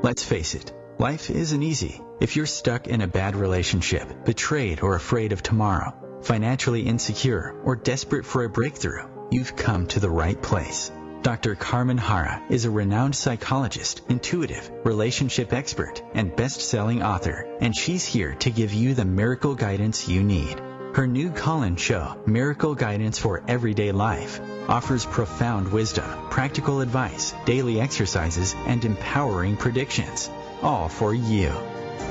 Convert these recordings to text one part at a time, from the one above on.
Let's face it, life isn't easy. If you're stuck in a bad relationship, betrayed or afraid of tomorrow, financially insecure, or desperate for a breakthrough, you've come to the right place. Dr. Carmen Harra is a renowned psychologist, intuitive, relationship expert, and best-selling author, and she's here to give you the miracle guidance you need. Her new call-in show, Miracle Guidance for Everyday Life, offers profound wisdom, practical advice, daily exercises, and empowering predictions, all for you.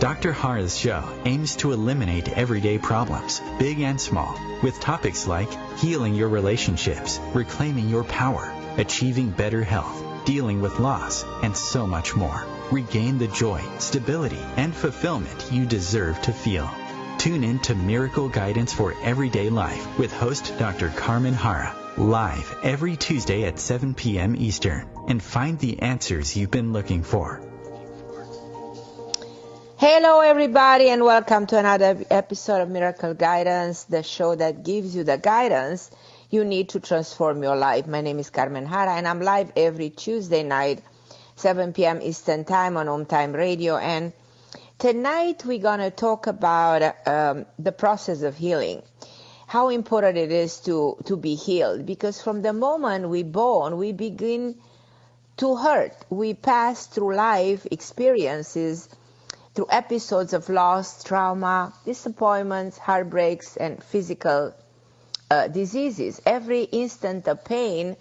Dr. Harra's show aims to eliminate everyday problems, big and small, with topics like healing your relationships, reclaiming your power, achieving better health, dealing with loss, and so much more. Regain the joy, stability, and fulfillment you deserve to feel. Tune in to Miracle Guidance for Everyday Life with host Dr. Carmen Harra, live every Tuesday at 7 p.m. Eastern, and find the answers you've been looking for. Hello everybody, and welcome to another episode of Miracle Guidance, the show that gives you the guidance you need to transform your life. My name is Carmen Harra, and I'm live every Tuesday night, 7 p.m. Eastern Time on OMTimes Radio. And tonight we're going to talk about the process of healing, how important it is to be healed, because from the moment we're born, we begin to hurt. We pass through life experiences, through episodes of loss, trauma, disappointments, heartbreaks, and physical diseases. Every instant of pain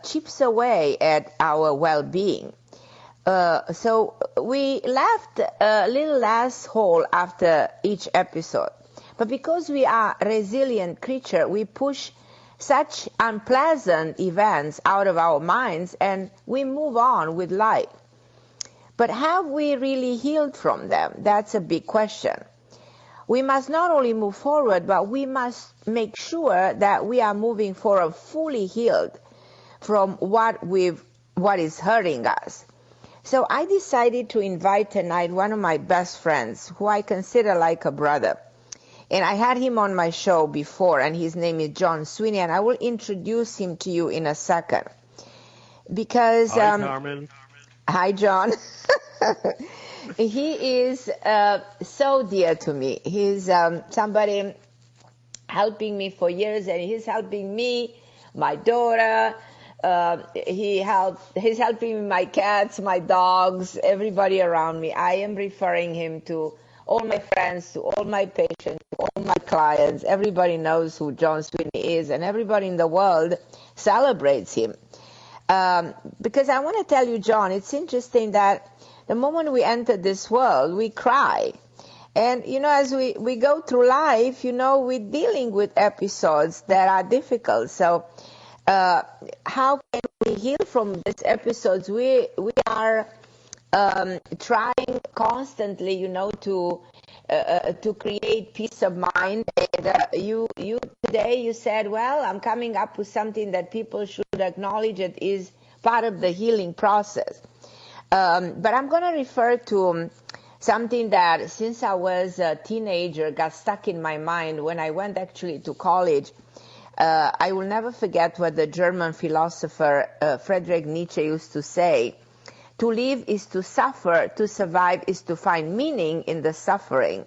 chips away at our well-being. So we left a little last hole after each episode. But because we are a resilient creature, we push such unpleasant events out of our minds and we move on with life. But have we really healed from them? That's a big question. We must not only move forward, but we must make sure that we are moving forward fully healed from what is hurting us. So I decided to invite tonight one of my best friends, who I consider like a brother. And I had him on my show before, and his name is Jon Sweeney, and I will introduce him to you in a second. Because Hi, Carmen. Hi, Jon. He is so dear to me. He's somebody helping me for years, and he's helping me, my daughter. He's helping my cats, my dogs, everybody around me. I am referring him to all my friends, to all my patients, to all my clients. Everybody knows who Jon Sweeney is, and everybody in the world celebrates him. Because I want to tell you, Jon, it's interesting that the moment we enter this world, we cry. And, as we go through life, we're dealing with episodes that are difficult. So how can we heal from these episodes? We are trying constantly, to create peace of mind. And you today you said, well, I'm coming up with something that people should acknowledge it is part of the healing process. But I'm going to refer to something that since I was a teenager got stuck in my mind when I went actually to college. I will never forget what the German philosopher Friedrich Nietzsche used to say. To live is to suffer, to survive is to find meaning in the suffering.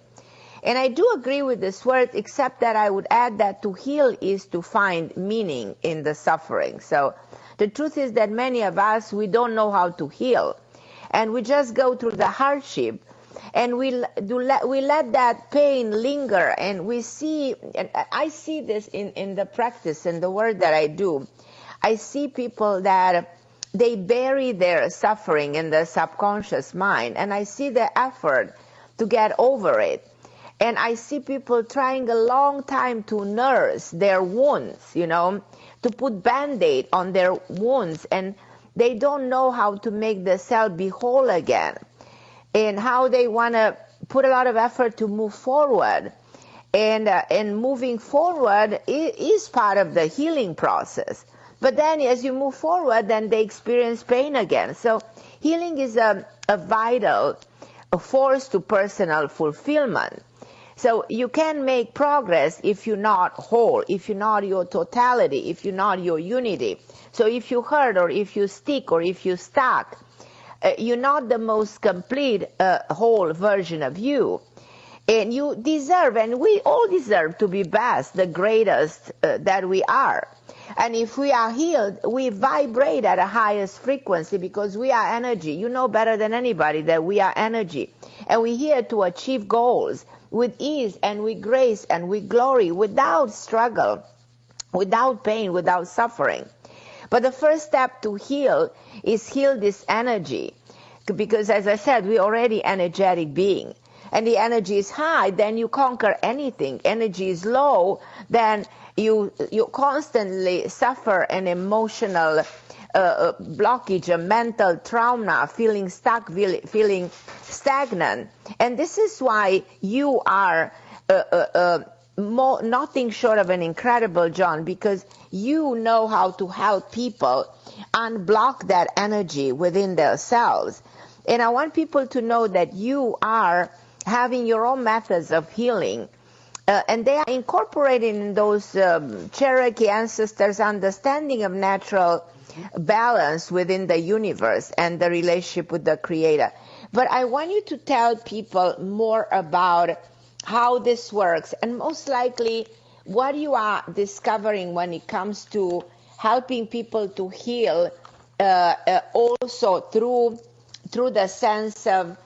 And I do agree with this word, except that I would add that to heal is to find meaning in the suffering. So the truth is that many of us, we don't know how to heal. And we just go through the hardship, and we let that pain linger, and we see, and I see this in the practice and the work that I do. I see people that they bury their suffering in their subconscious mind, and I see the effort to get over it. And I see people trying a long time to nurse their wounds, to put Band-Aid on their wounds, and they don't know how to make the cell be whole again, and how they want to put a lot of effort to move forward. And moving forward is part of the healing process. But then as you move forward, then they experience pain again. So healing is a vital force to personal fulfillment. So you can make progress if you're not whole, if you're not your totality, if you're not your unity. So if you hurt, or if you stick, or if you stuck, You're not the most complete whole version of you. And you deserve, and we all deserve to be best, the greatest that we are. And if we are healed, we vibrate at a highest frequency because we are energy. You know better than anybody that we are energy. And we're here to achieve goals with ease and with grace and with glory, without struggle, without pain, without suffering. But the first step to heal is heal this energy. Because as I said, we're already energetic being. And the energy is high, then you conquer anything. Energy is low, then you constantly suffer an emotional blockage, a mental trauma, feeling stuck, feeling stagnant. And this is why you are nothing short of an incredible, Jon, because you know how to help people unblock that energy within themselves. And I want people to know that you are having your own methods of healing, and they are incorporated in those Cherokee ancestors' understanding of natural balance within the universe and the relationship with the Creator. But I want you to tell people more about how this works, and most likely what you are discovering when it comes to helping people to heal, also through the sense of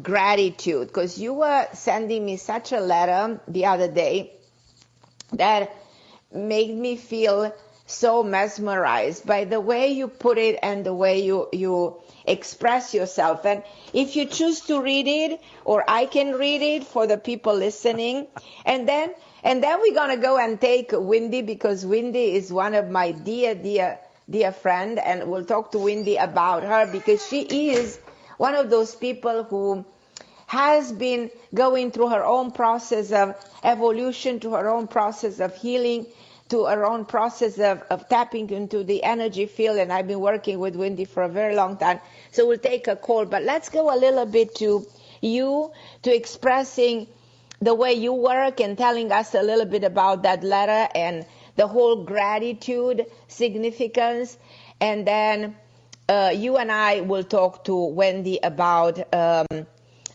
gratitude, because you were sending me such a letter the other day that made me feel so mesmerized by the way you put it and the way you express yourself. And if you choose to read it, or I can read it for the people listening, and then we're gonna go and take Wendy, because Wendy is one of my dear friend, and we'll talk to Wendy about her, because she is one of those people who has been going through her own process of evolution, to her own process of healing, to her own process of tapping into the energy field. And I've been working with Wendy for a very long time. So we'll take a call. But let's go a little bit to you, to expressing the way you work and telling us a little bit about that letter and the whole gratitude significance. And then you and I will talk to Wendy about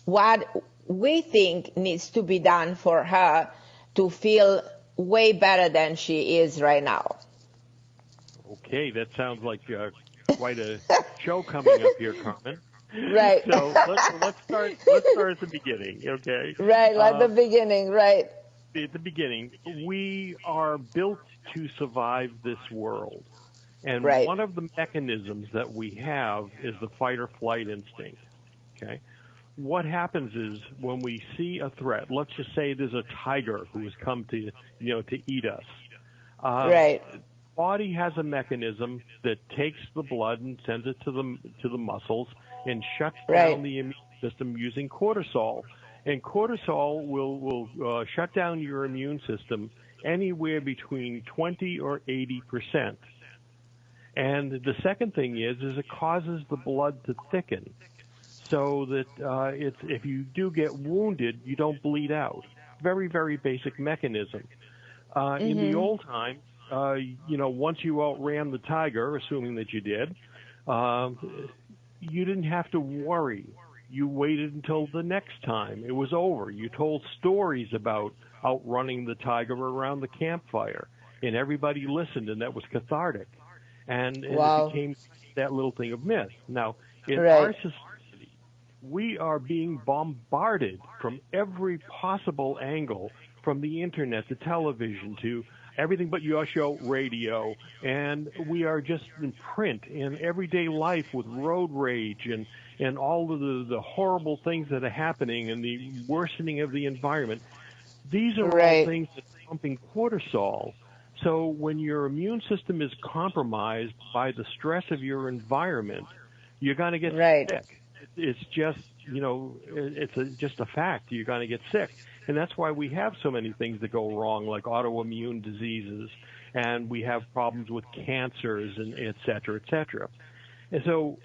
what we think needs to be done for her to feel way better than she is right now. Okay, that sounds like quite a show coming up here, Carmen. Right. So let's start at the beginning, okay? Right, at the beginning, right. At the beginning, we are built to survive this world. And right. One of the mechanisms that we have is the fight or flight instinct. Okay. What happens is when we see a threat, let's just say there's a tiger who has come to eat us. Right. The body has a mechanism that takes the blood and sends it to the muscles and shuts down the immune system using cortisol. And cortisol will shut down your immune system anywhere between 20 or 80%. And the second thing is it causes the blood to thicken, so that if you do get wounded, you don't bleed out. Very, very basic mechanism. In the old times, once you outran the tiger, assuming that you did, you didn't have to worry. You waited until the next time it was over. You told stories about outrunning the tiger around the campfire, and everybody listened, and that was cathartic. And it became that little thing of myth. Now, in our society, we are being bombarded from every possible angle, from the internet to television to everything but your show, radio, and we are just in print in everyday life with road rage and all of the horrible things that are happening and the worsening of the environment. These are all things that are pumping cortisol. So when your immune system is compromised by the stress of your environment, you're going to get sick. It's just, just a fact. You're going to get sick. And that's why we have so many things that go wrong, like autoimmune diseases, and we have problems with cancers, and et cetera, et cetera. And so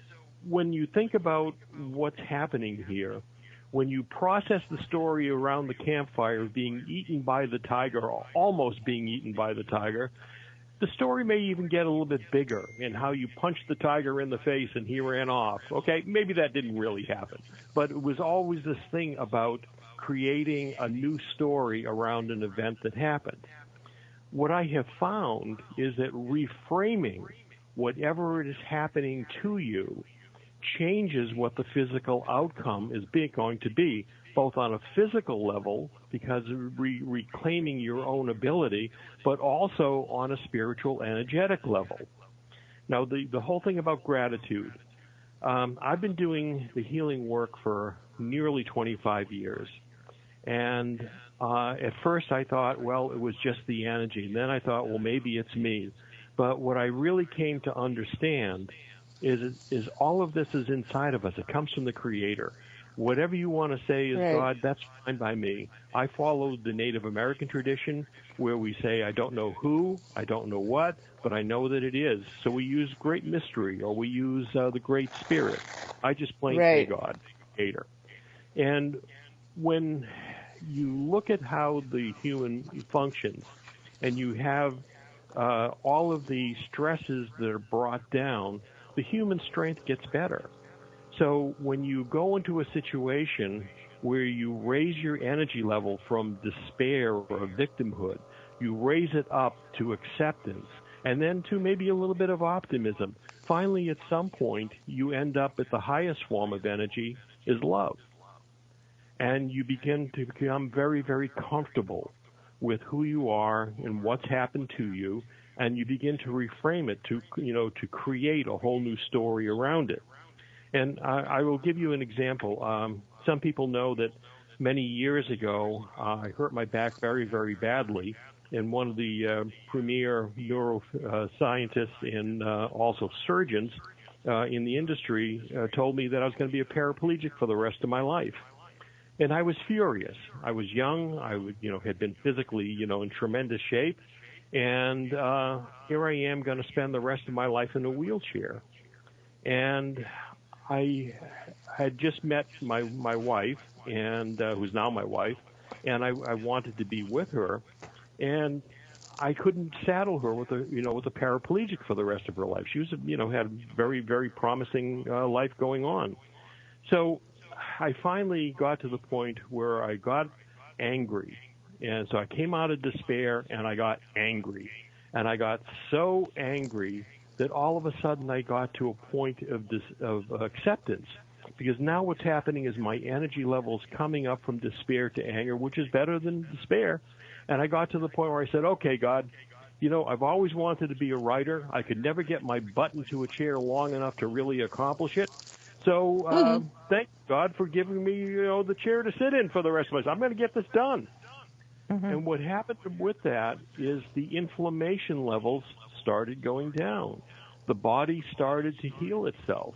when you think about what's happening here, when you process the story around the campfire being eaten by the tiger, or almost being eaten by the tiger, The story may even get a little bit bigger in how you punched the tiger in the face and he ran off. Okay, maybe that didn't really happen. But it was always this thing about creating a new story around an event that happened. What I have found is that reframing whatever is happening to you changes what the physical outcome is going to be, both on a physical level, because reclaiming your own ability, but also on a spiritual, energetic level. Now, the whole thing about gratitude, I've been doing the healing work for nearly 25 years. And at first I thought, well, it was just the energy. And then I thought, well, maybe it's me. But what I really came to understand is all of this is inside of us. It comes from the Creator. Whatever you want to say is God, that's fine by me. I follow the Native American tradition where we say, I don't know who, I don't know what, but I know that it is. So we use great mystery, or we use the Great Spirit. I just plain say God, Creator. And when you look at how the human functions and you have all of the stresses that are brought down, the human strength gets better. So when you go into a situation where you raise your energy level from despair or victimhood, you raise it up to acceptance, and then to maybe a little bit of optimism. Finally, at some point, you end up at the highest form of energy is love. And you begin to become very, very comfortable with who you are and what's happened to you, and you begin to reframe it to create a whole new story around it. And I will give you an example. Some people know that many years ago, I hurt my back very, very badly, and one of the premier neuroscientists and also surgeons in the industry told me that I was going to be a paraplegic for the rest of my life. And I was furious. I was young. I had been physically, in tremendous shape. And here I am going to spend the rest of my life in a wheelchair. And I had just met my wife, and who's now my wife, and I wanted to be with her. And I couldn't saddle her with a paraplegic for the rest of her life. She was, had a very, very promising life going on. So I finally got to the point where I got angry. And so I came out of despair and I got angry. And I got so angry that all of a sudden I got to a point of acceptance. Because now what's happening is my energy level's coming up from despair to anger, which is better than despair. And I got to the point where I said, okay, God, I've always wanted to be a writer. I could never get my butt into a chair long enough to really accomplish it. So thank God for giving me, the chair to sit in for the rest of my life. I'm going to get this done. Mm-hmm. And what happened with that is the inflammation levels started going down. The body started to heal itself.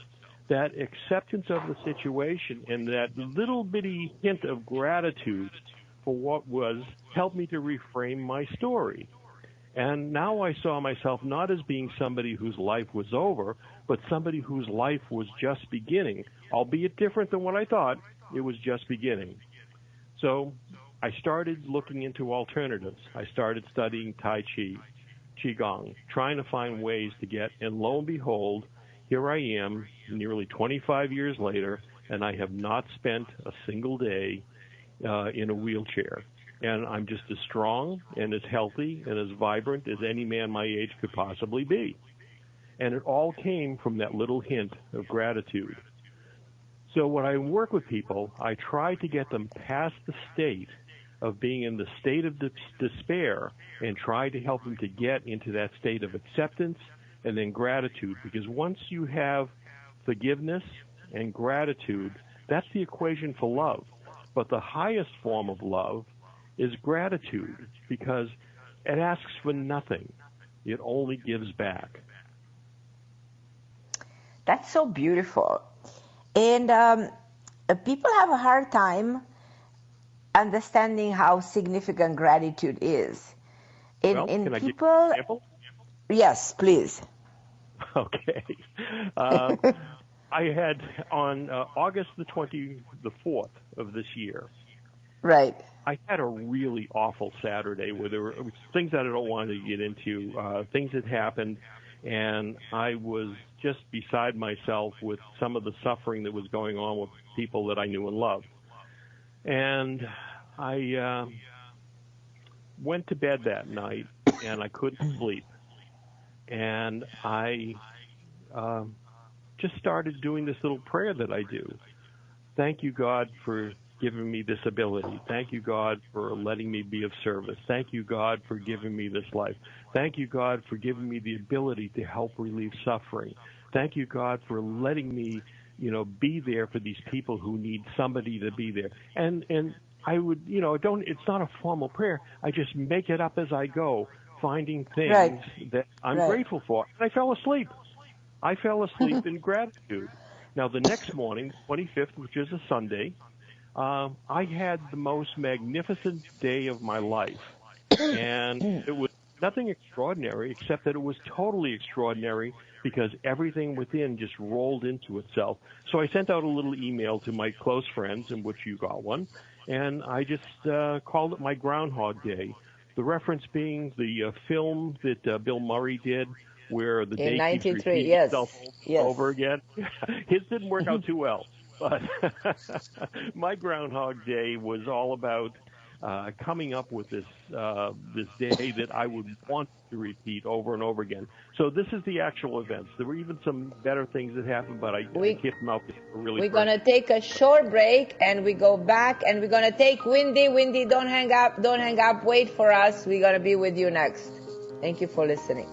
That acceptance of the situation and that little bitty hint of gratitude for what was helped me to reframe my story. And now I saw myself not as being somebody whose life was over, but somebody whose life was just beginning, albeit different than what I thought. It was just beginning. So I started looking into alternatives. I started studying Tai Chi, Qigong, trying to find ways to get, and lo and behold, here I am, nearly 25 years later, and I have not spent a single day in a wheelchair. And I'm just as strong and as healthy and as vibrant as any man my age could possibly be. And it all came from that little hint of gratitude. So when I work with people, I try to get them past the state of being in the state of despair and try to help them to get into that state of acceptance and then gratitude. Because once you have forgiveness and gratitude, that's the equation for love. But the highest form of love is gratitude, because it asks for nothing. It only gives back. That's so beautiful. And people have a hard time understanding how significant gratitude is. Can I give you an example? Yes, please. Okay. I had on August the 24th of this year, Right. I had a really awful Saturday where there were things that I don't want to get into, things that happened, and I was just beside myself with some of the suffering that was going on with people that I knew and loved. And I went to bed that night, and I couldn't sleep. And I just started doing this little prayer that I do. Thank you, God, for giving me this ability. Thank you, God, for letting me be of service. Thank you, God, for giving me this life. Thank you, God, for giving me the ability to help relieve suffering. Thank you, God, for letting me, be there for these people who need somebody to be there. And I would, it's not a formal prayer. I just make it up as I go, finding things that I'm grateful for. And I fell asleep. I fell asleep in gratitude. Now, the next morning, 25th, which is a Sunday, I had the most magnificent day of my life. And it was nothing extraordinary, except that it was totally extraordinary because everything within just rolled into itself. So I sent out a little email to my close friends, in which you got one, and I just called it my Groundhog Day. The reference being the film that Bill Murray did, where the day keeps repeating itself over again. His didn't work out too well, but my Groundhog Day was all about coming up with this day that I would want to repeat over and over again. So this is the actual events. There were even some better things that happened, but I kept them out really. We're going to take a short break, and we go back, and we're going to take Wendy. Wendy, don't hang up. Wait for us. We're going to be with you next. Thank you for listening.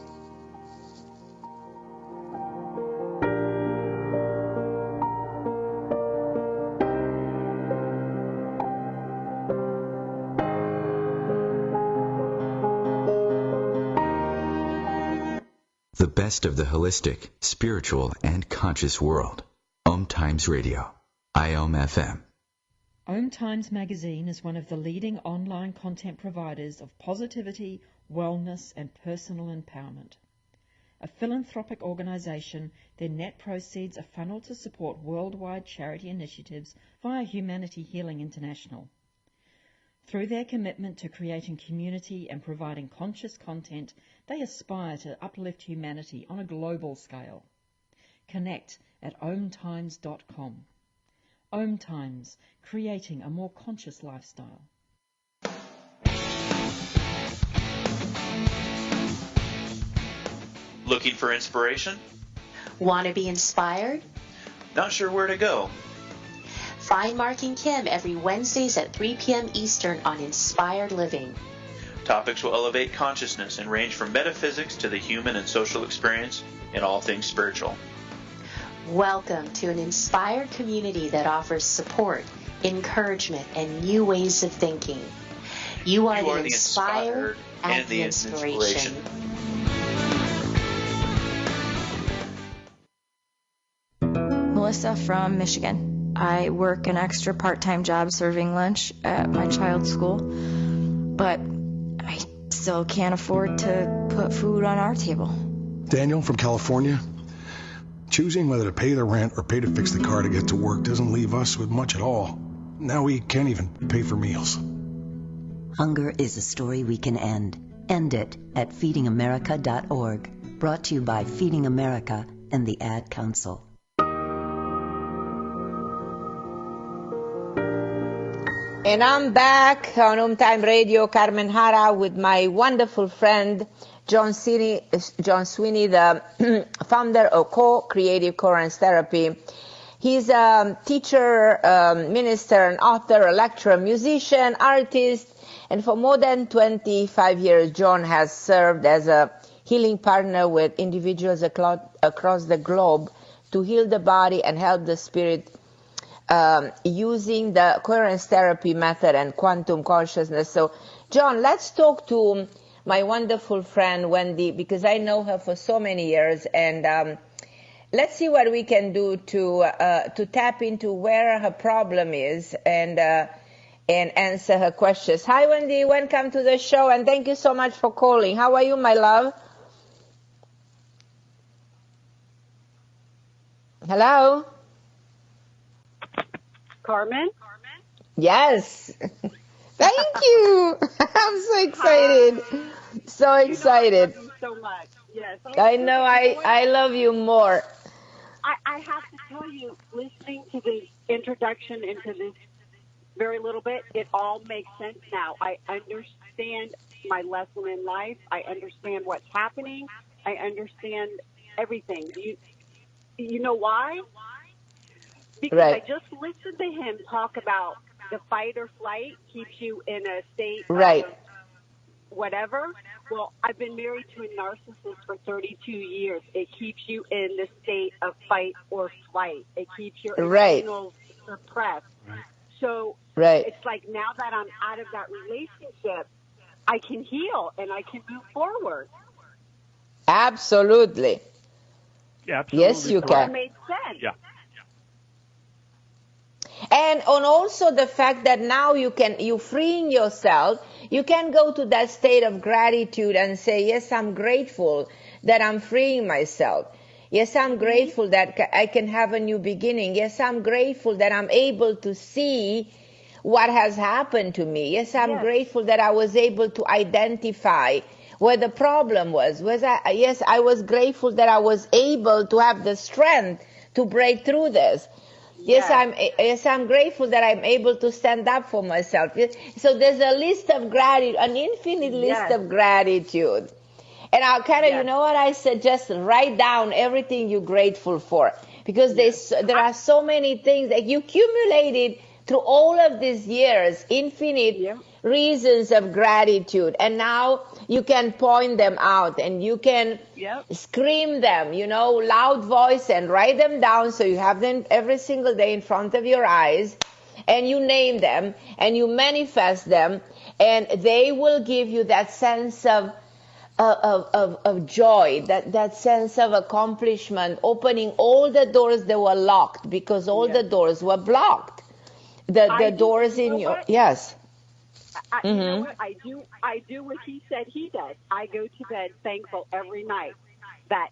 The best of the holistic, spiritual, and conscious world. OMTimes Radio. IOM FM. OMTimes magazine is one of the leading online content providers of positivity, wellness, and personal empowerment. A philanthropic organization, their net proceeds are funneled to support worldwide charity initiatives via Humanity Healing International. Through their commitment to creating community and providing conscious content, they aspire to uplift humanity on a global scale. Connect at OMTimes.com. OMTimes, creating a more conscious lifestyle. Looking for inspiration? Want to be inspired? Not sure where to go? Find Mark and Kim every Wednesdays at 3 p.m. Eastern on Inspired Living. Topics will elevate consciousness and range from metaphysics to the human and social experience and all things spiritual. Welcome to an inspired community that offers support, encouragement, and new ways of thinking. You are the inspired and the inspiration. Melissa from Michigan. I work an extra part-time job serving lunch at my child's school, but I still can't afford to put food on our table. Daniel from California. Choosing whether to pay the rent or pay to fix the car to get to work doesn't leave us with much at all. Now we can't even pay for meals. Hunger is a story we can end. End it at feedingamerica.org. Brought to you by Feeding America and the Ad Council. And I'm back on OMTime Radio, Carmen Harra, with my wonderful friend, Jon Sweeney, the founder of Co-Creative Coherence Therapy. He's a teacher, minister, an author, a lecturer, musician, artist, and for more than 25 years, Jon has served as a healing partner with individuals across the globe to heal the body and help the spirit using the coherence therapy method and quantum consciousness. So, Jon, let's talk to my wonderful friend Wendy, because I know her for so many years, and let's see what we can do to tap into where her problem is and answer her questions. Hi, Wendy. Welcome to the show, and thank you so much for calling. How are you, my love? Hello? Carmen? Yes. Thank you. I'm so excited. So excited. I love you so much. Yes. I know I love you more. I have to tell you, listening to the introduction into this very little bit, it all makes sense now. I understand my lesson in life. I understand what's happening. I understand everything. You know why? Because I just listened to him talk about the fight or flight keeps you in a state of whatever. Well, I've been married to a narcissist for 32 years. It keeps you in the state of fight or flight. It keeps your adrenals suppressed. So it's like now that I'm out of that relationship, I can heal and I can move forward. Absolutely. Yes, you can. That made sense. Yeah. And on also the fact that now you freeing yourself, you can go to that state of gratitude and say, yes, I'm grateful that I'm freeing myself. Yes, I'm grateful that I can have a new beginning. Yes, I'm grateful that I'm able to see what has happened to me. Yes, I'm grateful that I was able to identify where the problem was. Yes, I was grateful that I was able to have the strength to break through this. Yes, I'm grateful that I'm able to stand up for myself. So there's a list of gratitude, an infinite list of gratitude. And I'll kind of, you know what I suggest? Write down everything you're grateful for. Because there are so many things that you accumulated through all of these years, infinite reasons of gratitude. And now you can point them out and you can scream them, loud voice, and write them down so you have them every single day in front of your eyes. And you name them and you manifest them, and they will give you that sense of joy, that sense of accomplishment, opening all the doors that were locked because all the doors were blocked. The doors in your you know what? I do what he said he does. I go to bed thankful every night that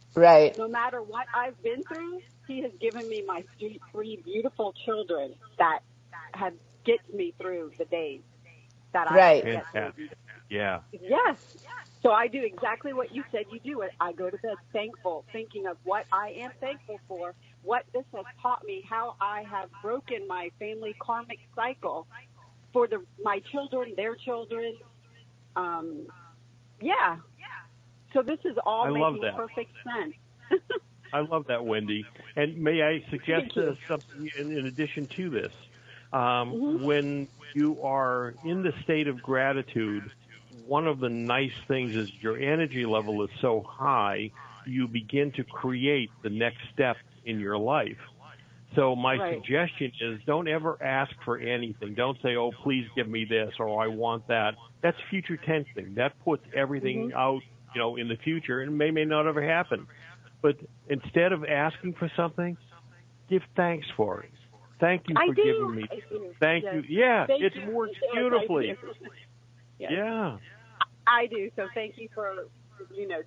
no matter what I've been through, he has given me my three beautiful children that have get me through the days that I Fantastic. Yeah. Yes. So I do exactly what you said you do. I go to bed thankful, thinking of what I am thankful for, what this has taught me, how I have broken my family karmic cycle for my children, their children. So this is all making perfect sense. I love that, Wendy. And may I suggest something in addition to this? When you are in the state of gratitude, one of the nice things is your energy level is so high, you begin to create the next step in your life. So my suggestion is don't ever ask for anything. Don't say, oh, please give me this or I want that. That's future tensing. That puts everything out, in the future, and may not ever happen. But instead of asking for something, give thanks for it. Thank you for giving me. Thank you. Yeah, it works beautifully. Yeah. I do. So thank you for,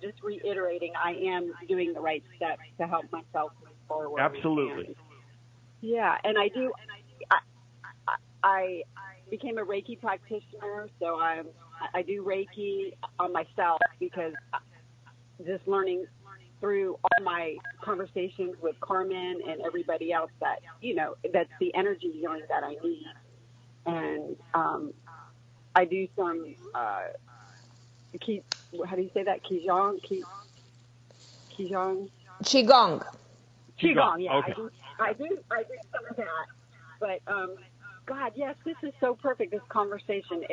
just reiterating I am doing the right steps to help myself move forward. Absolutely. And I do. I became a Reiki practitioner, so I do Reiki on myself because just learning through all my conversations with Carmen and everybody else that, that's the energy healing that I need. And I do some, how do you say that? Qigong? Qigong. Qigong, yeah. Okay. I do some of that. But, God, yes, this is so perfect, this conversation.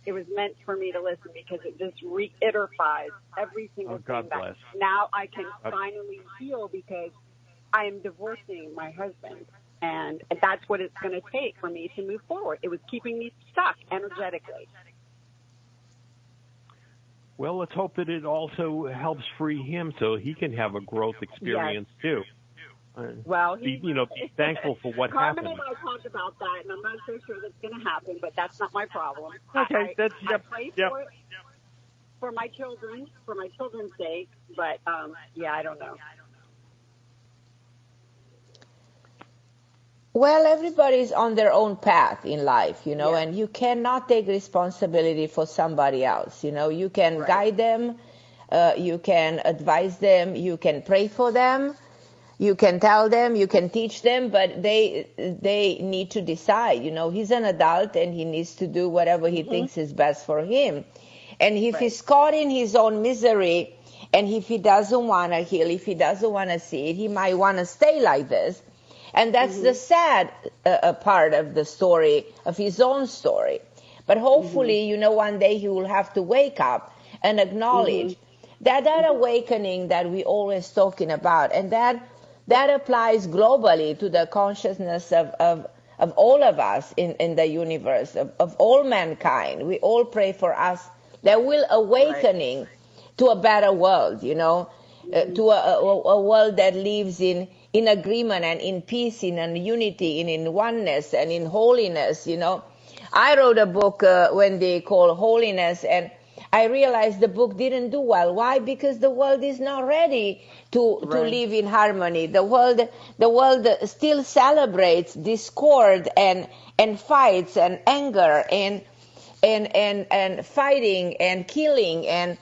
It was meant for me to listen because it just reiterates every single thing that now I can finally feel because I am divorcing my husband. And that's what it's going to take for me to move forward. It was keeping me stuck energetically. Well, let's hope that it also helps free him so he can have a growth experience too. Well, be thankful for what Carmen happened. and I talked about that, and I'm not so sure that's going to happen, but that's not my problem. Okay, I pray for it for my children, for my children's sake, but I don't know. Well, everybody's on their own path in life, and you cannot take responsibility for somebody else. You can guide them, you can advise them, you can pray for them, you can tell them, you can teach them, but they need to decide. He's an adult and he needs to do whatever he thinks is best for him. And if he's caught in his own misery, and if he doesn't want to heal, if he doesn't want to see it, he might want to stay like this. And that's the sad part of the story, of his own story. But hopefully, one day he will have to wake up and acknowledge that awakening that we always talking about, and that applies globally to the consciousness of all of us in the universe, of all mankind. We all pray for us that will awakening to a better world, to a world that lives in agreement and in peace, in unity, and in oneness and in holiness. I wrote a book when they call Holiness, and I realized the book didn't do well. Why? Because the world is not ready to live in harmony. The world still celebrates discord and fights and anger and fighting and killing.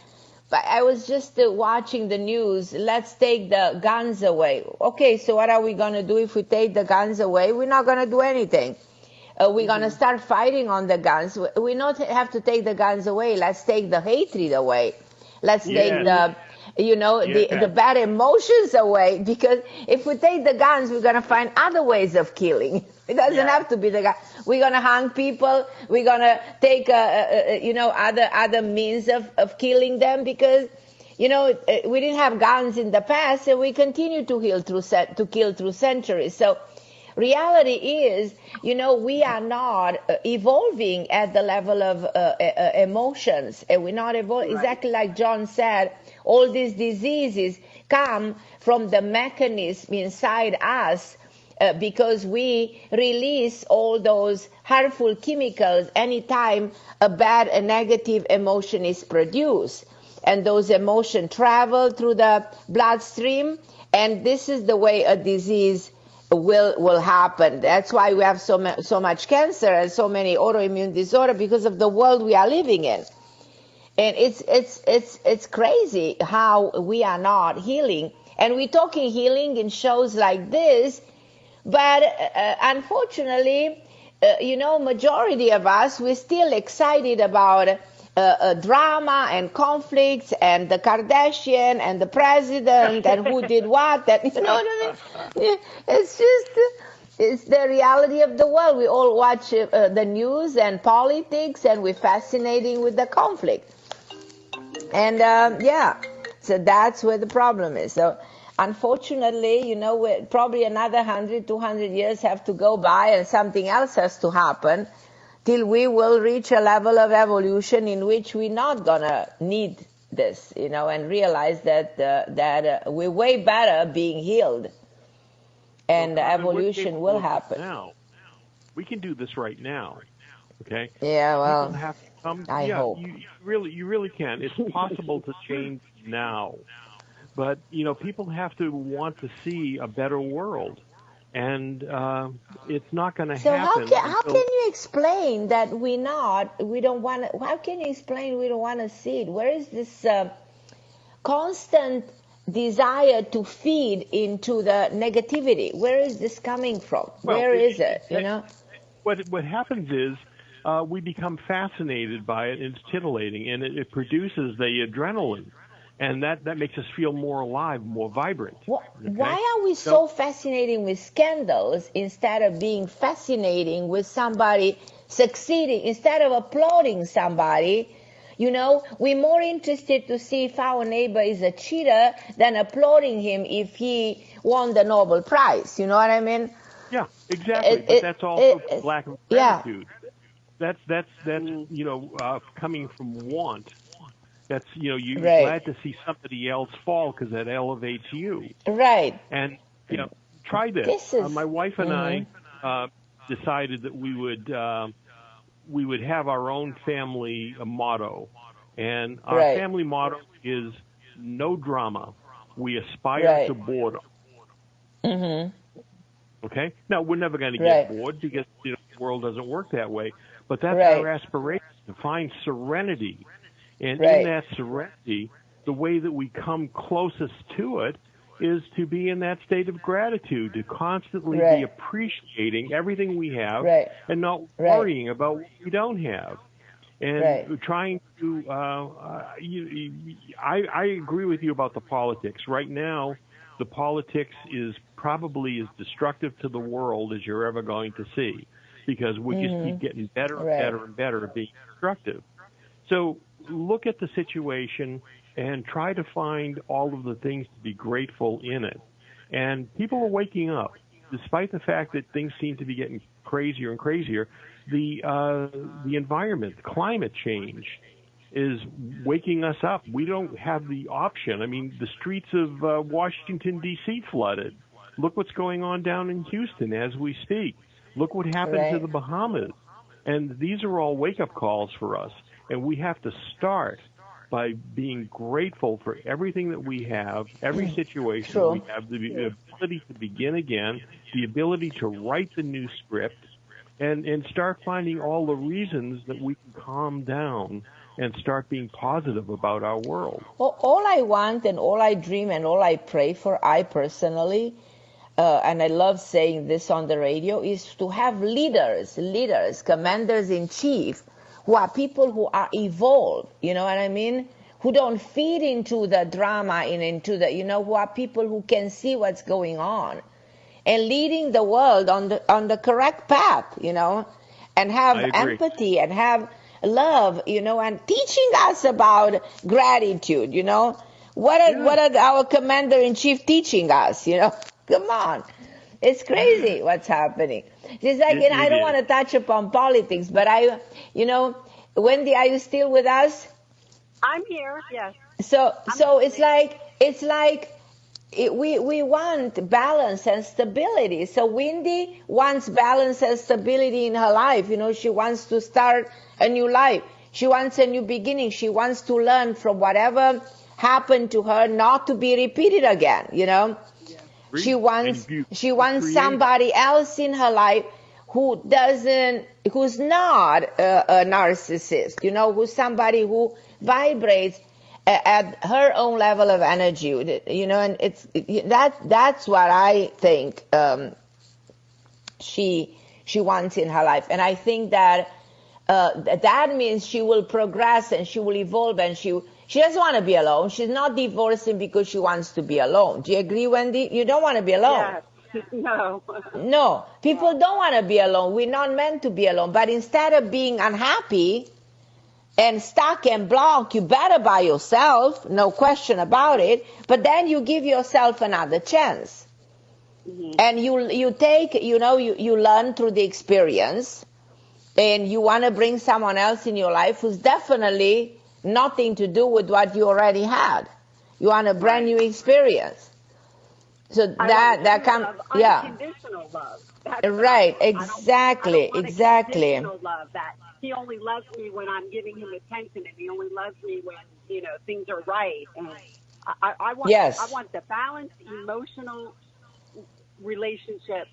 But I was just watching the news. Let's take the guns away. Okay, so what are we going to do if we take the guns away? We're not going to do anything. We're going to start fighting on the guns. We don't have to take the guns away. Let's take the hatred away. Let's take the bad emotions away. Because if we take the guns, we're going to find other ways of killing. It doesn't have to be the gun. We're going to hang people. We're going to take, other means of killing them, because, we didn't have guns in the past, and we continue to kill through centuries. So reality is, we are not evolving at the level of emotions, and we're not evolving. Exactly like John said, all these diseases come from the mechanism inside us, because we release all those harmful chemicals anytime a bad and negative emotion is produced. And those emotions travel through the bloodstream, and this is the way a disease will happen. That's why we have so much cancer and so many autoimmune disorders, because of the world we are living in. And it's crazy how we are not healing. And we're talking healing in shows like this, but unfortunately, majority of us, we're still excited about drama and conflicts and the Kardashian and the president and who did what. And, it's the reality of the world. We all watch the news and politics, and we're fascinating with the conflict. And so that's where the problem is. So unfortunately, probably another 100, 200 years have to go by, and something else has to happen till we will reach a level of evolution in which we're not gonna need this, and realize that we're way better being healed, and evolution will happen. Now, we can do this right now. Okay. Yeah. Well, have to come, I hope. You really can. It's possible to change now. But, people have to want to see a better world. And it's not going to happen. So how can you explain that we don't want to, how can you explain we don't want to see it? Where is this constant desire to feed into the negativity? Where is this coming from? Where is it? What happens is we become fascinated by it. It's titillating, and it produces the adrenaline. And that makes us feel more alive, more vibrant. Why are we so fascinating with scandals instead of being fascinating with somebody succeeding? Instead of applauding somebody, we're more interested to see if our neighbor is a cheater than applauding him if he won the Nobel Prize. You know what I mean? Yeah, exactly. But that's also lack of gratitude. That's coming from want. That's, you're glad to see somebody else fall because that elevates you. Right. And, try this. My wife and I decided that we would have our own family motto. And our family motto is no drama. We aspire to boredom. Mm-hmm. Okay? Now, we're never going to Right. get bored because the world doesn't work that way. But that's Right. our aspiration, to find serenity. And Right. in that serenity, the way that we come closest to it is to be in that state of gratitude, to constantly Right. be appreciating everything we have Right. and not Right. worrying about what we don't have. And Right. trying to, I agree with you about the politics. Right now, the politics is probably as destructive to the world as you're ever going to see, because we just keep getting better and Right. better and better at being destructive. So look at the situation and try to find all of the things to be grateful in it. And people are waking up, despite the fact that things seem to be getting crazier and crazier. The environment, climate change, is waking us up. We don't have the option. I mean, the streets of Washington, D.C. flooded. Look what's going on down in Houston as we speak. Look what happened to Right. the Bahamas. And these are all wake-up calls for us. And we have to start by being grateful for everything that we have, every situation True. we have, the ability to begin again, the ability to write the new script, and start finding all the reasons that we can calm down and start being positive about our world. Well, all I want and all I dream and all I pray for, I personally, and I love saying this on the radio, is to have leaders, commanders-in-chief, who are people who are evolved, you know what I mean? Who don't feed into the drama and into the, who are people who can see what's going on and leading the world on the correct path, and have empathy and have love, and teaching us about gratitude, What are our commander-in-chief teaching us, Come on. It's crazy what's happening. It's like, I don't want to touch upon politics, but Wendy, are you still with us? I'm here, yes. So it's like we want balance and stability. So Wendy wants balance and stability in her life. She wants to start a new life. She wants a new beginning. She wants to learn from whatever happened to her not to be repeated again, She wants somebody else in her life who's not a narcissist, who's somebody who vibrates at her own level of energy, and that's what I think she wants in her life. And I think that that means she will progress and she will evolve, and she doesn't want to be alone. She's not divorcing because she wants to be alone. Do you agree, Wendy? You don't want to be alone. Yes. No. No, people don't want to be alone. We're not meant to be alone. But instead of being unhappy and stuck and blocked, you better by yourself, no question about it. But then you give yourself another chance. Mm-hmm. And you take, you learn through the experience, and you want to bring someone else in your life who's definitely nothing to do with what you already had. You want a brand new experience. So that comes, unconditional love. That's right, exactly, I don't want conditional love, that he only loves me when I'm giving him attention, and he only loves me when things are right. And I want the balanced emotional relationship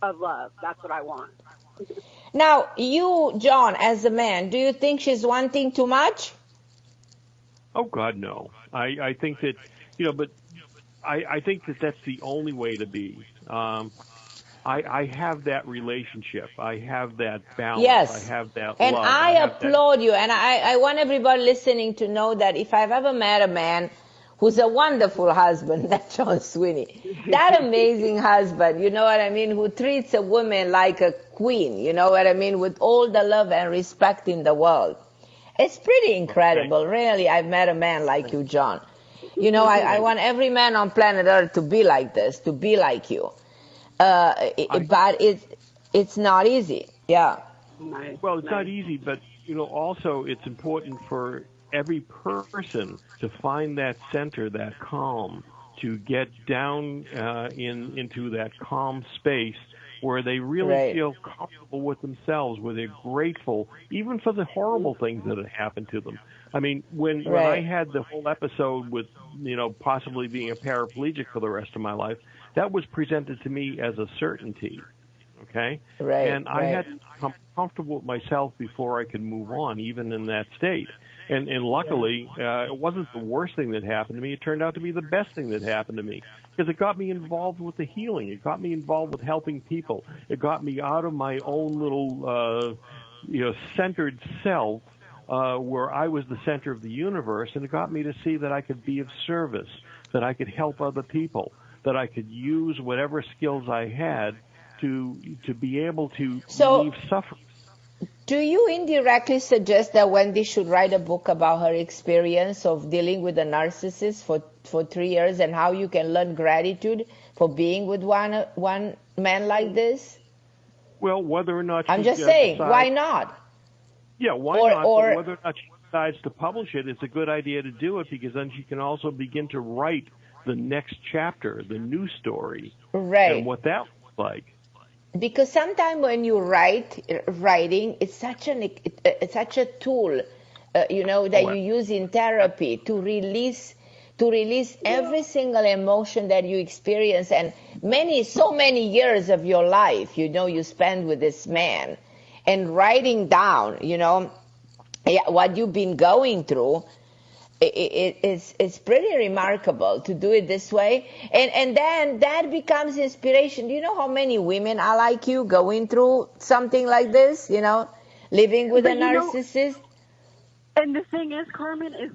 of love. That's what I want. Now, you, John, as a man, do you think she's wanting too much? Oh God, no. I think that but I think that that's the only way to be. I have that relationship. I have that balance. Yes. I have that and love. I applaud you. And I want everybody listening to know that if I've ever met a man who's a wonderful husband, that's Jon Sweeney, that amazing husband, you know what I mean, who treats a woman like a queen, you know what I mean, with all the love and respect in the world. It's pretty incredible. Really, I've met a man like you, John. I want every man on planet Earth to be like this, to be like you. But it's not easy. Yeah. Well, it's not easy, but also it's important for every person to find that center, that calm, to get down into that calm space where they really feel comfortable with themselves, where they're grateful, even for the horrible things that have happened to them. I mean, when I had the whole episode with, possibly being a paraplegic for the rest of my life, that was presented to me as a certainty. Okay? Right. And I had to become comfortable with myself before I could move on, even in that state. And luckily, it wasn't the worst thing that happened to me. It turned out to be the best thing that happened to me, because it got me involved with the healing. It got me involved with helping people. It got me out of my own little, centered self, where I was the center of the universe, and it got me to see that I could be of service, that I could help other people, that I could use whatever skills I had to be able to relieve suffering. Do you indirectly suggest that Wendy should write a book about her experience of dealing with a narcissist for 3 years and how you can learn gratitude for being with one man like this? Well, whether or not I'm just saying, why not? Yeah, why not? But whether or not she decides to publish it, it's a good idea to do it, because then she can also begin to write the next chapter, the new story, and what that looks like. Because sometimes when you writing, it's such a tool, that you use in therapy to release every single emotion that you experience, and so many years of your life, you spend with this man, and writing down, what you've been going through. It's pretty remarkable to do it this way, and then that becomes inspiration. Do you know how many women are like you going through something like this? Living with a narcissist. And the thing is, Carmen,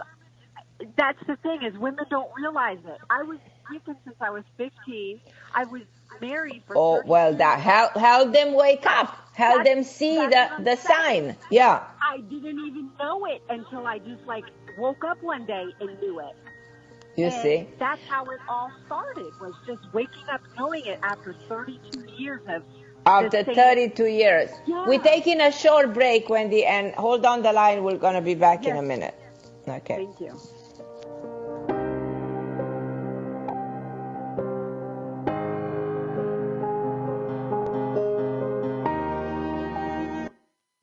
that's the thing is women don't realize it. I was sleeping since I was 15. I was married for 30 years. That help them wake up, help them see the sign. Yeah. I didn't even know it until I just woke up one day and knew it. You see? That's how it all started, was just waking up knowing it after 32 years of... After 32 years. Yeah. We're taking a short break, Wendy, and hold on the line. We're going to be back in a minute. Okay. Thank you.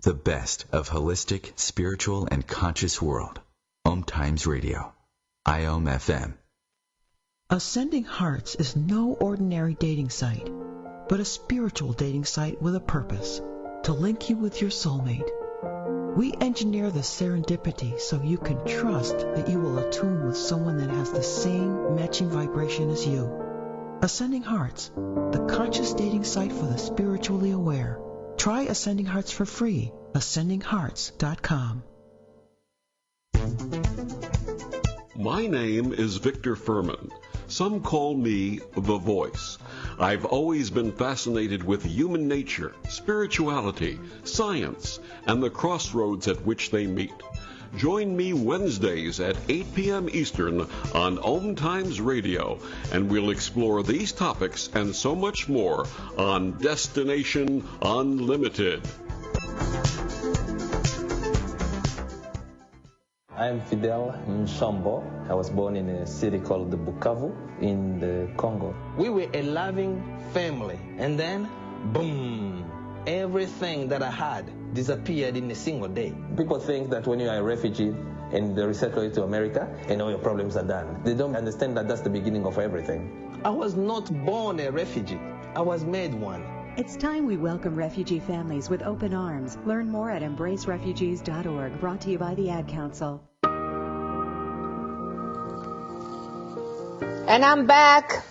The best of holistic, spiritual, and conscious world. OMTimes Radio. IOM FM. Ascending Hearts is no ordinary dating site, but a spiritual dating site with a purpose, to link you with your soulmate. We engineer the serendipity so you can trust that you will attune with someone that has the same matching vibration as you. Ascending Hearts, the conscious dating site for the spiritually aware. Try Ascending Hearts for free. AscendingHearts.com. My name is Victor Furman. Some call me The Voice. I've always been fascinated with human nature, spirituality, science, and the crossroads at which they meet. Join me Wednesdays at 8 p.m. Eastern on OMTimes Radio, and we'll explore these topics and so much more on Destination Unlimited. I'm Fidel Nshambo. I was born in a city called Bukavu in the Congo. We were a loving family, and then, boom, everything that I had disappeared in a single day. People think that when you are a refugee and they resettle you to America and all your problems are done, they don't understand that that's the beginning of everything. I was not born a refugee. I was made one. It's time we welcome refugee families with open arms. Learn more at embracerefugees.org, brought to you by the Ad Council. And I'm back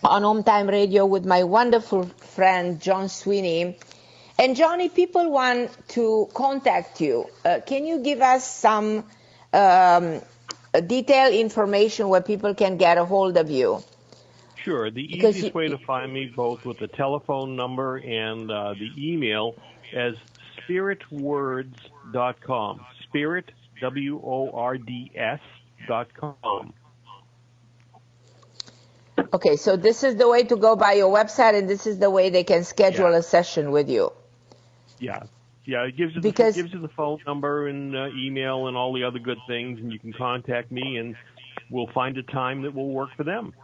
on OMTime Radio with my wonderful friend, Jon Sweeney. And Johnny, people want to contact you. Can you give us some detailed information where people can get a hold of you? Sure. The easiest way to find me, both with the telephone number and the email, is spiritwords.com. Spirit, WORDS.com. Okay, so this is the way to go by your website, and this is the way they can schedule a session with you. Yeah. Yeah, it gives you the phone number and email and all the other good things, and you can contact me, and we'll find a time that will work for them.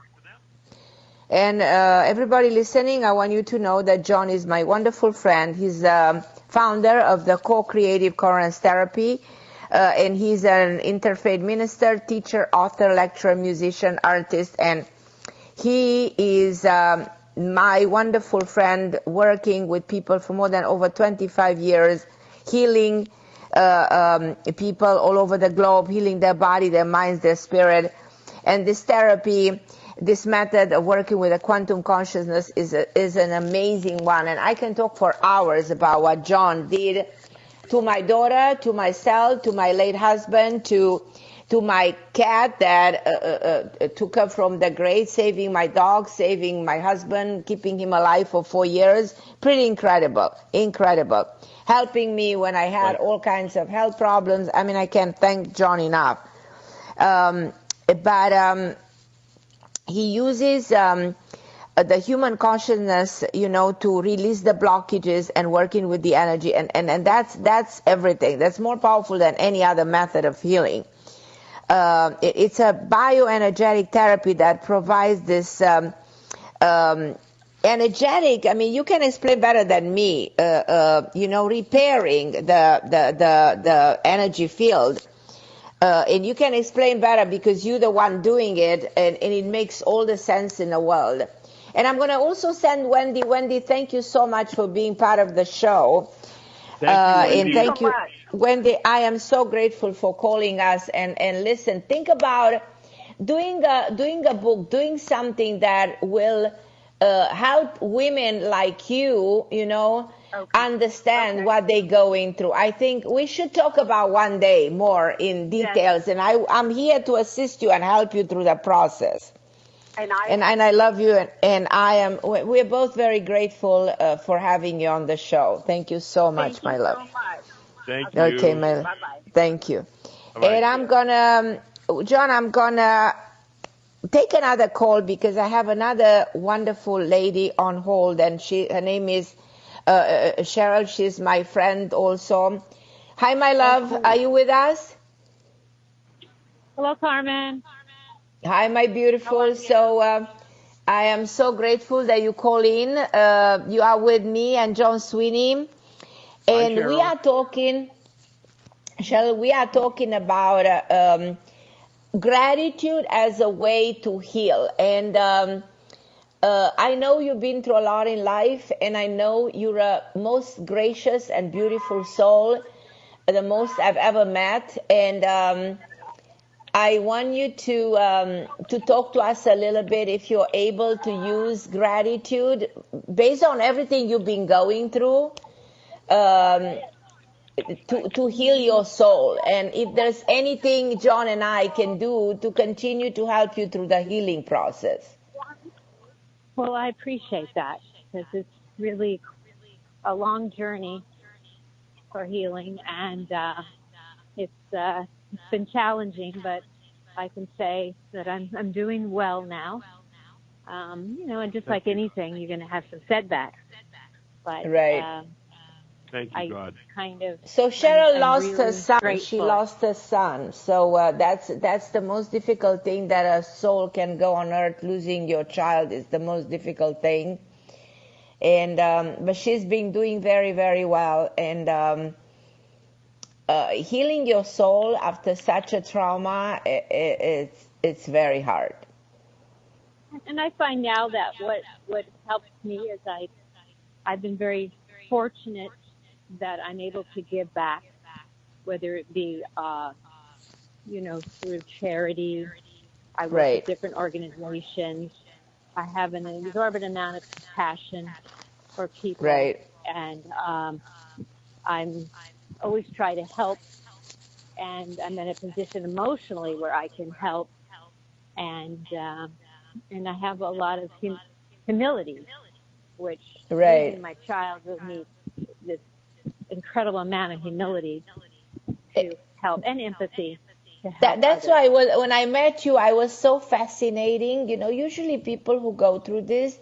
And everybody listening, I want you to know that Jon is my wonderful friend. He's founder of the Co-Creative Coherence Therapy, and he's an interfaith minister, teacher, author, lecturer, musician, artist, and He is my wonderful friend, working with people for more than over 25 years, healing people all over the globe, healing their body, their minds, their spirit. And this therapy, this method of working with a quantum consciousness is an amazing one. And I can talk for hours about what Jon did to my daughter, to myself, to my late husband, to my cat that took her from the grave, saving my dog, saving my husband, keeping him alive for 4 years. Pretty incredible, incredible. Helping me when I had all kinds of health problems. I mean, I can't thank Jon enough. But he uses the human consciousness, to release the blockages and working with the energy. And that's everything. That's more powerful than any other method of healing. It's a bioenergetic therapy that provides this energetic, I mean, you can explain better than me, repairing the energy field. And you can explain better because you're the one doing it, and it makes all the sense in the world. And I'm going to also send Wendy. Wendy, thank you so much for being part of the show. And thank you, Wendy. I am so grateful for calling us. And listen, think about doing a book, doing something that will help women like you, understand what they're going through. I think we should talk about one day more in details. Yes. And I'm here to assist you and help you through the process. And I love you, and we're both very grateful for having you on the show. Thank you so much, my love. Thank you. Okay, my love. Thank you. And Jon, I'm gonna take another call because I have another wonderful lady on hold, and her name is Cheryl. She's my friend also. Hi, my love. Are you with us? Hello, Carmen. Hi, my beautiful. So I am so grateful that you call in. You are with me and Jon Sweeney. And we are talking, Cheryl, we are talking about gratitude as a way to heal. And I know you've been through a lot in life, and I know you're a most gracious and beautiful soul, the most I've ever met. And I want you to talk to us a little bit, if you're able to use gratitude based on everything you've been going through, to heal your soul. And if there's anything Jon and I can do to continue to help you through the healing process. Well, I appreciate that, because it's really a long journey for healing, and it's been challenging, but I can say that I'm doing well now. And just like anything, you're going to have some setbacks. But right. Thank you, God. So Cheryl lost really her son. grateful. She lost her son. So that's the most difficult thing that a soul can go on earth. Losing your child is the most difficult thing. And but she's been doing very, very well. And healing your soul after such a trauma, it's very hard. And I find now that what helps me is I've been very fortunate that I'm able to give back, whether it be through charity. I work with different organizations. I have an exorbitant amount of compassion for people, and I'm always try to help, and I'm in a position emotionally where I can help, and I have a lot of humility, which losing my child will need this incredible amount of humility to help, and empathy to help. That's why when I met you, I was so fascinating. Usually people who go through this,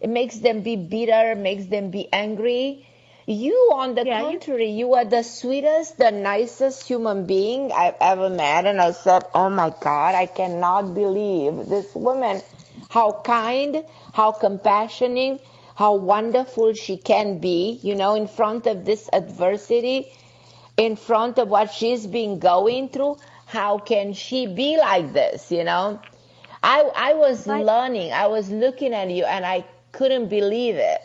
it makes them be bitter, makes them be angry. You, on the contrary, you are the sweetest, the nicest human being I've ever met. And I said, oh my God, I cannot believe this woman, how kind, how compassionate, how wonderful she can be, in front of this adversity, in front of what she's been going through. How can she be like this, I was learning. I was looking at you, and I couldn't believe it.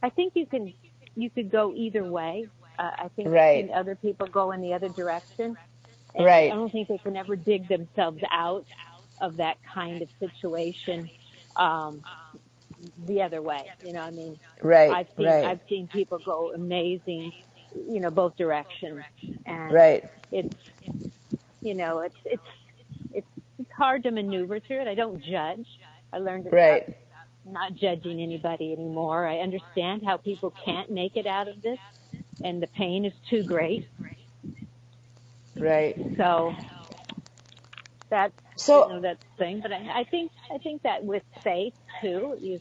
I think you could go either way. I think other people go in the other direction. And I don't think they can ever dig themselves out of that kind of situation the other way. You know, I mean, I've seen people go amazing, you know, both directions. And it's, you know, it's hard to maneuver through it. I don't judge. I learned to stop not judging anybody anymore. I understand how people can't make it out of this, and the pain is too great. So that's that's the thing. But I think that with faith too, you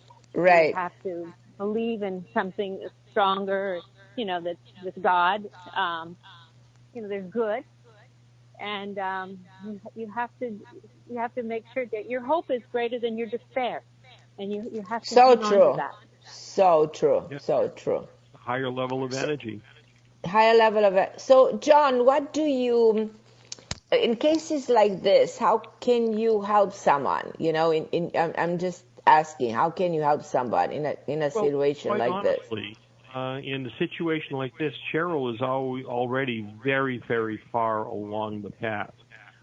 have to believe in something stronger. You know, that's with God. You know, they're good, and you have to make sure that your hope is greater than your despair, and you have to hang on to that. So true. So true. A higher level of energy. Higher level of it. So, John, what do you, in cases like this, how can you help someone? You know, I'm just asking, how can you help someone in a situation like honestly, this? In a situation like this, Cheryl is already very, very far along the path.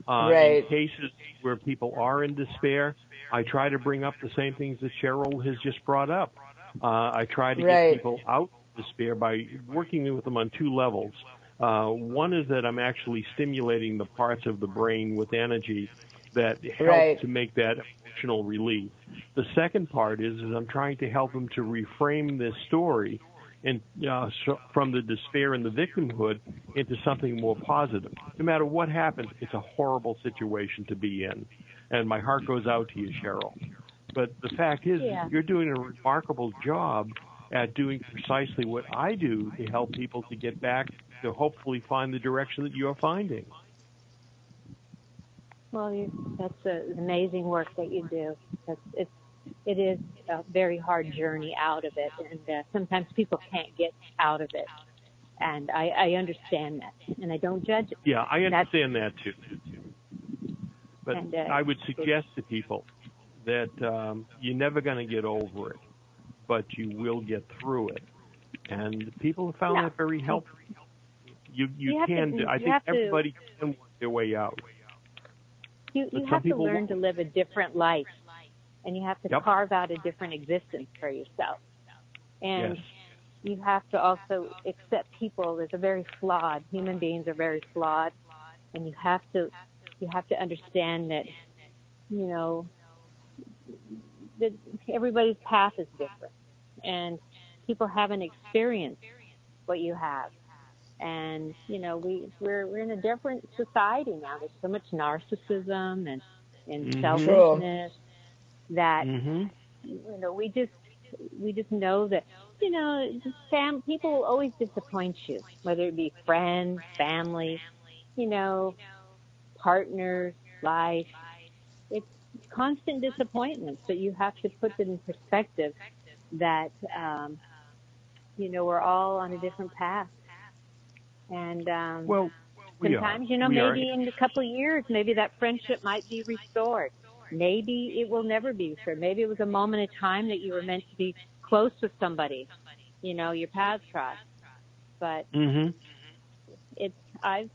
In cases where people are in despair, I try to bring up the same things that Cheryl has just brought up. I try to get people out of despair by working with them on two levels. One is that I'm actually stimulating the parts of the brain with energy that help to make that emotional relief. The second part is I'm trying to help them to reframe this story and from the despair and the victimhood into something more positive. No matter what happens, it's a horrible situation to be in. And my heart goes out to you, Cheryl. But the fact is, you're doing a remarkable job at doing precisely what I do to help people to get back to hopefully find the direction that you're finding. Well, that's amazing work that you do. It is a very hard journey out of it, and sometimes people can't get out of it. And I understand that, and I don't judge it. Yeah, I understand that too. But I would suggest to people that you're never going to get over it, but you will get through it. And people have found that very helpful. You can. I think everybody can work their way out. You have to learn to live a different life, and you have to carve out a different existence for yourself. And you have to also accept people that are very flawed. Human beings are very flawed, and you have to understand that, you know, that everybody's path is different, and people haven't experienced what you have. And, you know, we're in a different society now. There's so much narcissism and selfishness that, you know, we just know that, you know, people will always disappoint you, whether it be friends, family, you know, partners, life. It's constant disappointments, but you have to put it in perspective that, you know, we're all on a different path. And sometimes, you know, maybe in a couple of years, maybe that friendship might be restored. Maybe it will never be restored. Maybe it was a moment in time that you were meant to be close with somebody. You know, your paths crossed. But I've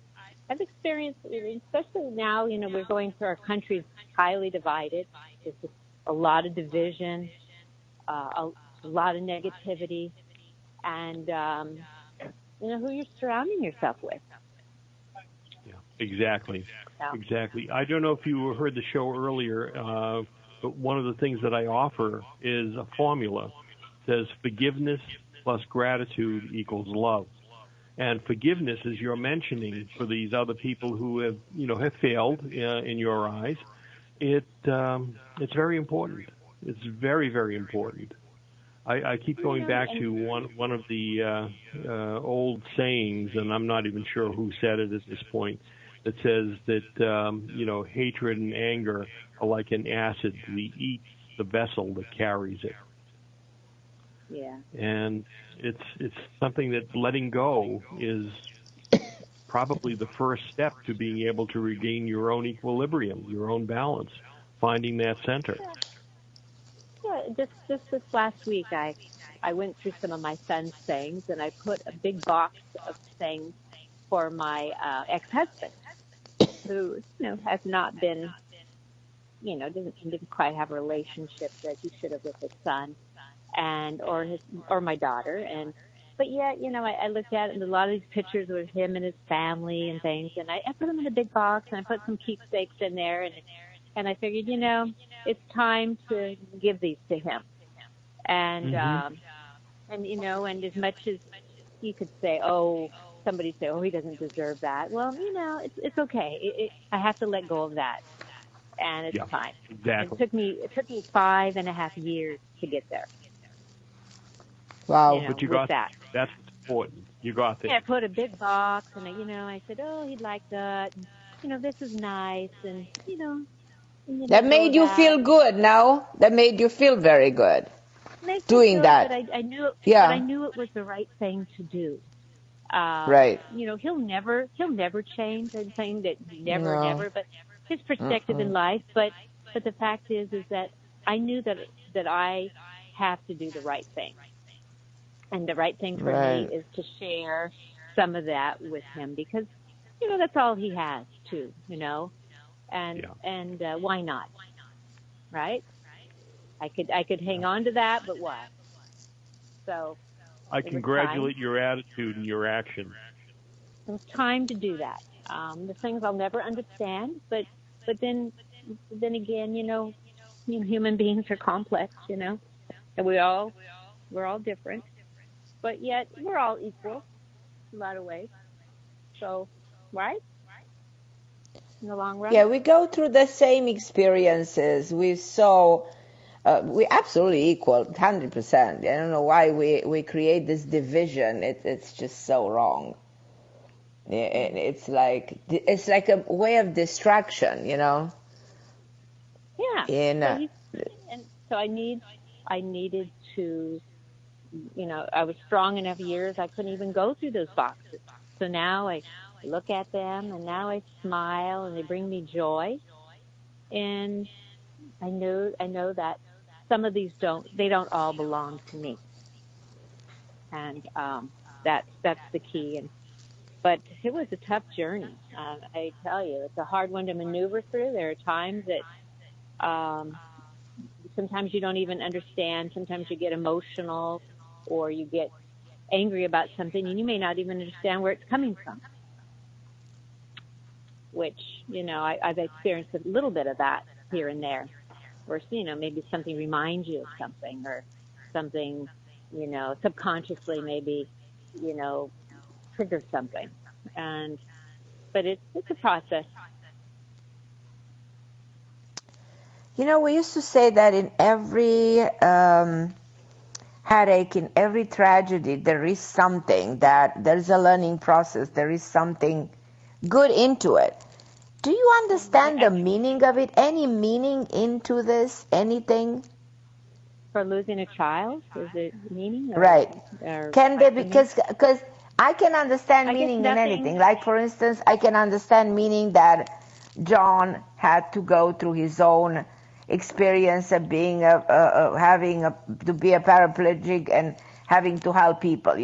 experienced, especially now, you know, we're going through, our country's highly divided. There's just a lot of division, a lot of negativity, and you know, who you're surrounding yourself with. Yeah, exactly. Exactly. I don't know if you heard the show earlier, but one of the things that I offer is a formula. It says forgiveness plus gratitude equals love. And forgiveness, as you're mentioning, for these other people who have, you know, have failed in your eyes, it's very important. It's very, very important. I keep going back to one of the old sayings, and I'm not even sure who said it at this point, that says that, you know, hatred and anger are like an acid. We eat the vessel that carries it. Yeah. And it's something that letting go is probably the first step to being able to regain your own equilibrium, your own balance. finding that center? Yeah, just this last week, I went through some of my son's things, and I put a big box of things for my ex-husband, who has not been, didn't quite have a relationship that he should have with his son, or my daughter, but yet, I looked at it, and a lot of these pictures with him and his family and things, and I put them in a big box, and I put some keepsakes in there, and I figured, it's time to give these to him. And, and as much as you could say, somebody say, he doesn't deserve that. Well, it's okay. I have to let go of that. And it's time. Exactly. It took me 5.5 years to get there. Wow. But you got that. That's important. You got that. Yeah, I put a big box, and I said, he'd like that. And, this is nice, and that made you feel good. Now that made you feel very good. Doing that. But I knew it. Yeah. But I knew it was the right thing to do. Right. He'll never change. I'm saying that never. But his perspective in life. But the fact is that I knew that I have to do the right thing. And the right thing for me is to share some of that with him, because, that's all he has too, and why not? Right? I could hang on to that, but what? So I congratulate your attitude and your actions. It was time to do that. The things I'll never understand, but then again, human beings are complex, and we're all different. But yet, we're all equal in a lot of ways. So, right? In the long run? Yeah, we go through the same experiences. We're absolutely equal, 100%. I don't know why we create this division. It's just so wrong. It's like a way of distraction, Yeah. And so I needed to, I was strong enough years I couldn't even go through those boxes. So now I look at them, and now I smile, and they bring me joy. And I know that some of these don't all belong to me. And that's the key. But it was a tough journey. I tell you, it's a hard one to maneuver through. There are times that sometimes you don't even understand. Sometimes you get emotional, or you get angry about something, and you may not even understand where it's coming from. Which, I've experienced a little bit of that here and there, where, maybe something reminds you of something, or something, subconsciously maybe, triggers something. But it's a process. We used to say that in every headache, in every tragedy, there is something, that there's a learning process. There is something good into it. Do you understand the meaning of it? Any meaning into this? Anything? For losing a child? Is it meaning? Right. Can they? Because I can understand meaning in anything. Like, for instance, I can understand meaning that Jon had to go through his own experience of being to be a paraplegic and having to help people,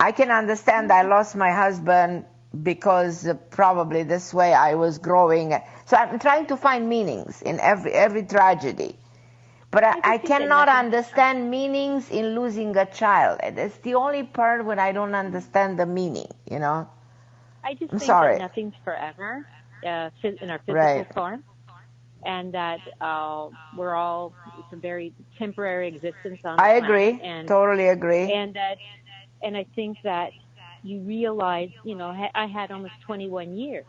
I can understand I lost my husband because probably this way I was growing. So I'm trying to find meanings in every tragedy. But I cannot understand meanings in losing a child. It's the only part where I don't understand the meaning, I just think sorry. that nothing's forever in our physical form. And that we're all, it's a very temporary existence on the planet. I agree, totally agree. And I think that you realize, I had almost 21 years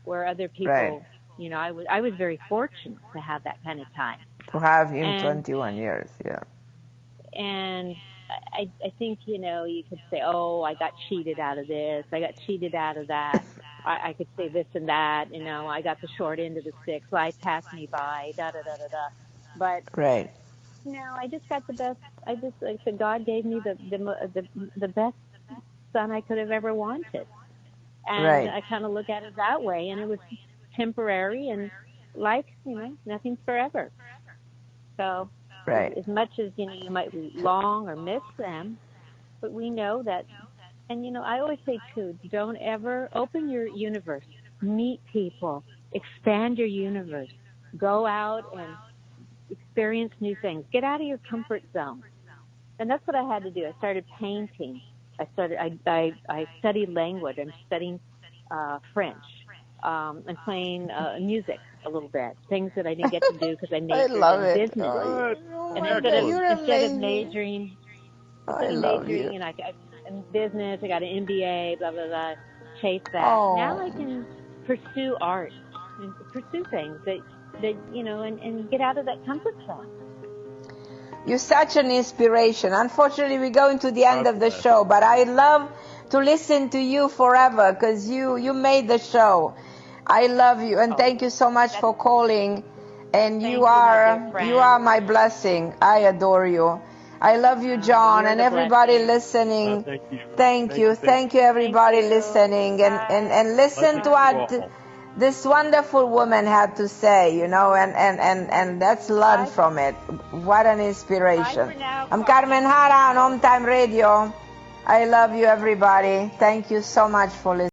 where other people, I was very fortunate to have that kind of time. To have him 21 years, yeah. And I think, you could say, I got cheated out of this, I got cheated out of that. I could say this and that, I got the short end of the stick, life passed me by, da-da-da-da-da. But, I just got the best, like I said, God gave me the best son I could have ever wanted. And I kind of look at it that way, and it was temporary, and life, nothing's forever. So as much as, you might long or miss them, but we know that, and, I always say, too, don't ever open your universe, meet people, expand your universe, go out and experience new things, get out of your comfort zone. And that's what I had to do. I started painting. I studied language. I'm studying French. I'm playing music a little bit, things that I didn't get to do because I majored in business. And instead of majoring in business, I got an MBA, blah, blah, blah, chase that. Now I can pursue art and pursue things that and get out of that comfort zone. You're such an inspiration. Unfortunately, we're going to the end of the show, but I love to listen to you forever because you made the show. I love you, and thank you so much for calling. And you are my blessing. I adore you. I love you, Jon, and everybody listening. Thank you. Thank you, everybody listening. And listen to what this wonderful woman had to say, and let's learn from it. What an inspiration. I'm Carmen Harra on OMTime Radio. I love you, everybody. Thank you so much for listening.